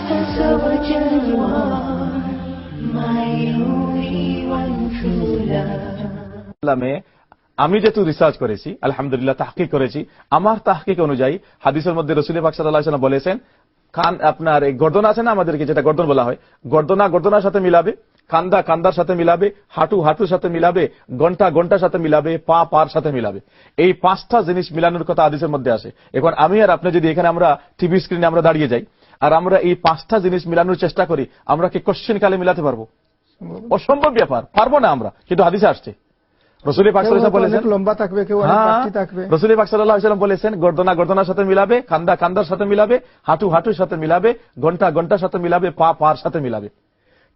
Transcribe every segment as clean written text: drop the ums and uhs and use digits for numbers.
has overjoyed my only one true love. আমি যেহেতু research করেছি, আলহামদুলিল্লাহ তাহকিক করেছি, আমার তাহকিক অনুযায়ী হাদিসের মধ্যে রাসূল পাক সাল্লাল্লাহু আলাইহি ওয়াসাল্লাম বলেছেন, কান আপনার এই গর্দন আছে না, আমাদেরকে যেটা গর্দন বলা হয়, গর্দনার সাথে মিলাবে, কান্দার সাথে মিলাবে, হাঁটুর সাথে মিলাবে, ঘন্টার সাথে মিলাবে, পার সাথে মিলাবে। এই 5টা জিনিস মিলানোর কথা হাদিসের মধ্যে আসে। এখন আমি আর আপনি যদি এখানে আমরা টিভি স্ক্রিনে আমরা দাঁড়িয়ে যাই আর আমরা এই 5টা জিনিস মিলানোর চেষ্টা করি, আমরা কি কোশ্চেন কালে মিলাতে পারবো? অসম্ভব ব্যাপার, পারবো না আমরা। কিন্তু হাদিসে আসছে, রাসূল পাক সাল্লাল্লাহু আলাইহি ওয়াসাল্লাম বলেছেন লম্বা থাকবে, কেউ অনেক পাতলা থাকবে। রাসূল পাক সাল্লাল্লাহু আলাইহি ওয়াসাল্লাম বলেছেন, গর্দনার সাথে মিলাবে, কান্দার সাথে মিলাবে, হাঁটুর সাথে মিলাবে, ঘন্টার সাথে মিলাবে, পার সাথে মিলাবে।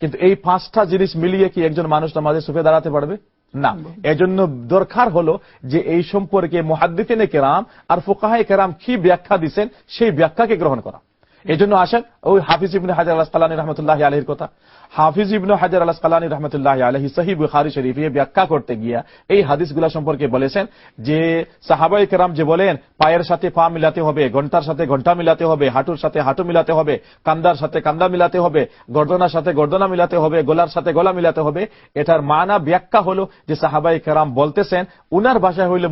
কিন্তু এই 5টা জিনিস মিলিয়ে কি একজন মানুষ নামাজে সুফে দাঁড়াতে পারবে? না। এজন্য দরকার হলো যে এই সম্পর্কে মুহাদ্দিসিনে কেরাম আর ফুকাহায়ে কেরাম কি ব্যাখ্যা দিবেন সেই ব্যাখ্যাকে গ্রহণ করা। এজন্য আসেন ওই হাফিজ ইবনে হাজার আল আসকালানী রাহমাতুল্লাহি আলাইহির কথা। হাফিজ ইবনে হাজার আল আসকালানী রাহমাতুল্লাহি আলাইহি সহিহ বুখারী শরীফে ব্যাখ্যা করতে গিয়া এই হাদিসগুলো সম্পর্কে বলেছেন যে সাহাবায়ে কেরাম যে বলেন পায়ের সাথে পা মিলাতে হবে, ঘন্টার সাথে ঘন্টা মিলাতে হবে, হাঁটুর সাথে হাঁটু মিলাতে হবে, কান্দার সাথে কান্দা মিলাতে হবে, গর্দনার সাথে গর্দনা মিলাতে হবে, গলার সাথে গলা মিলাতে হবে। এটার মানা ব্যাখ্যা হলো যে সাহাবায়ে কেরাম বলতেছেন, উনার ভাষায় হইল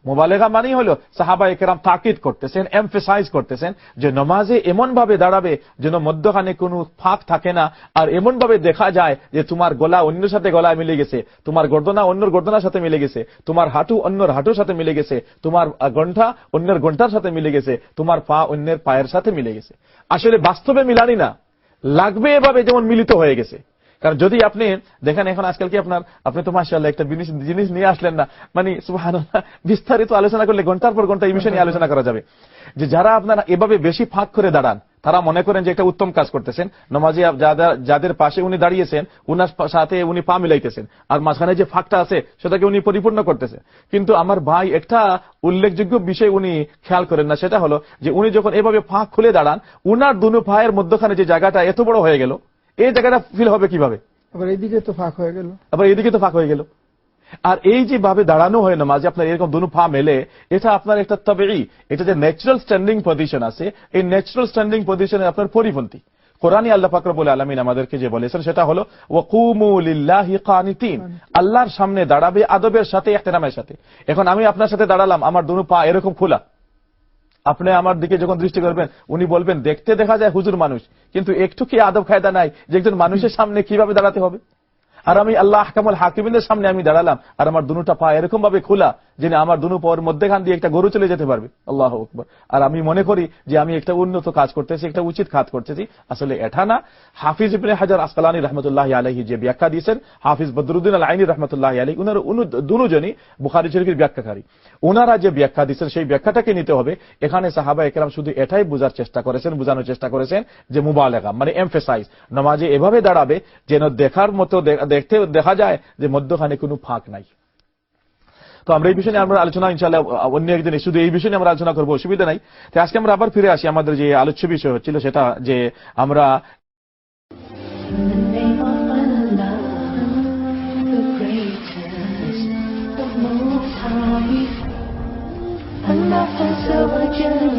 মুবালেগা মানেই হলো সাহাবায়ে কেরাম তাকিদ করতেছেন, এমফাসাইজ করতেছেন যে নামাজে এমন ভাবে দাঁড়াবে যেন মধ্যখানে কোনো ফাঁক থাকে না, আর এমন ভাবে দেখা যায় যে তোমার গলা অন্যের সাথে গলায় মিলে গেছে, তোমার গর্দনা অন্যর গর্দনার সাথে মিলে গেছে, তোমার হাঁটু অন্যর হাঁটুর সাথে মিলে গেছে, তোমার ঘন্টা অন্যের ঘন্টার সাথে মিলে গেছে, তোমার পা অন্যের পায়ের সাথে মিলে গেছে। আসলে বাস্তবে মিলানি না, লাগবে এভাবে যেমন মিলিত হয়ে গেছে। কারণ যদি আপনি দেখেন এখন আজকাল কি আপনি তো মাশাআল্লাহ একটা জিনিস নিয়ে আসলেন না, মানে সুবহানাল্লাহ, বিস্তারিত আলোচনা করলে ঘন্টার পর ঘন্টা এই বিষয় নিয়ে আলোচনা করা যাবে। যে যারা আপনারা এভাবে বেশি ফাঁক করে দাঁড়ান তারা মনে করেন যে একটা উত্তম কাজ করতেছেন। নামাজি যাদের পাশে উনি দাঁড়িয়েছেন উনার সাথে উনি পা মিলাইতেছেন, আর মাঝখানে যে ফাঁকটা আছে সেটাকে উনি পরিপূর্ণ করতেছেন। কিন্তু আমার ভাই একটা উল্লেখযোগ্য বিষয় উনি খেয়াল করেন না, সেটা হলো যে উনি যখন এভাবে ফাঁক খুলে দাঁড়ান, উনার দুনো পায়ের মধ্যখানে যে জায়গাটা এত বড় হয়ে গেল, এই জায়গাটা ফিল হবে কিভাবে? আবার এইদিকে তো ফাঁক হয়ে গেল। আর এই যে ভাবে দাঁড়ানো হয় না মাঝে আপনার এরকম দুনো পা মেলে, এটা আপনার একটা তবেই, এটা যে ন্যাচারাল স্ট্যান্ডিং পজিশন আছে, এই ন্যাচারাল স্ট্যান্ডিং পজিশনে আপনার পরিপন্থী। কোরআনে আল্লাহ পাক রব্বুল আলামিন আমাদেরকে যে বলেছেন সেটা হলো ওয়াকুমু লিল্লাহি কানিতিন, আল্লাহর সামনে দাঁড়াবে আদবের সাথে, ইহতিরামের সাথে। এখন আমি আপনার সাথে দাঁড়ালাম, আমার দুনো পা এরকম খোলা, আপনি আমার দিকে যখন দৃষ্টি করবেন উনি বলবেন দেখতে দেখা যায় হুজুর মানুষ, কিন্তু একটু কি আদব কায়দা নাই যে একজন মানুষের সামনে কিভাবে দাঁড়াতে হবে? আর আমি আল্লাহ আহকামুল হাকিমিনের সামনে আমি দাঁড়ালাম আর আমার দুটা পা এরকম ভাবে খোলা যে আমার দুনো পায়ের মধ্যখান দিয়ে একটা গরু চলে যেতে পারবে। আল্লাহু আকবার। আর আমি মনে করি যে আমি একটা উন্নত কাজ করতেছি, একটা উচিত কাজ করতেছি। আসলে এটা না। হাফিজ ইবনে হাজার আসকালানী রাহমাতুল্লাহি আলাইহি যে ব্যাখ্যা দিয়েছেন, হাফিজ বদরুদ্দিন আল আইনি রাহমাতুল্লাহি আলাইহি, উনার দুজনই বুখারী শরীফের ব্যাখ্যাকারী। ওনারা যে ব্যাখ্যা দিয়েছেন সেই ব্যাখ্যাটাকে নিতে হবে। এখানে সাহাবায়ে কেরাম শুধু এটাই বোঝানোর চেষ্টা করেছেন যে মুবালাগা মানে এমফাসাইজ, নামাজে এভাবে দাঁড়াবে যেন দেখার মতো দেখা যায় যে মধ্যখানে কোনো ফাঁক নাই। তো আমরা এই বিষয় নিয়ে আমরা আলোচনা ইনশাআল্লাহ অন্য একদিন শুধু এই বিষয় নিয়ে আমরা আলোচনা করবো, অসুবিধা নাই। তো আজকে আমরা আবার ফিরে আসি আমাদের যে আলোচ্য বিষয় হচ্ছিল সেটা যে আমরা Allah has overjoyed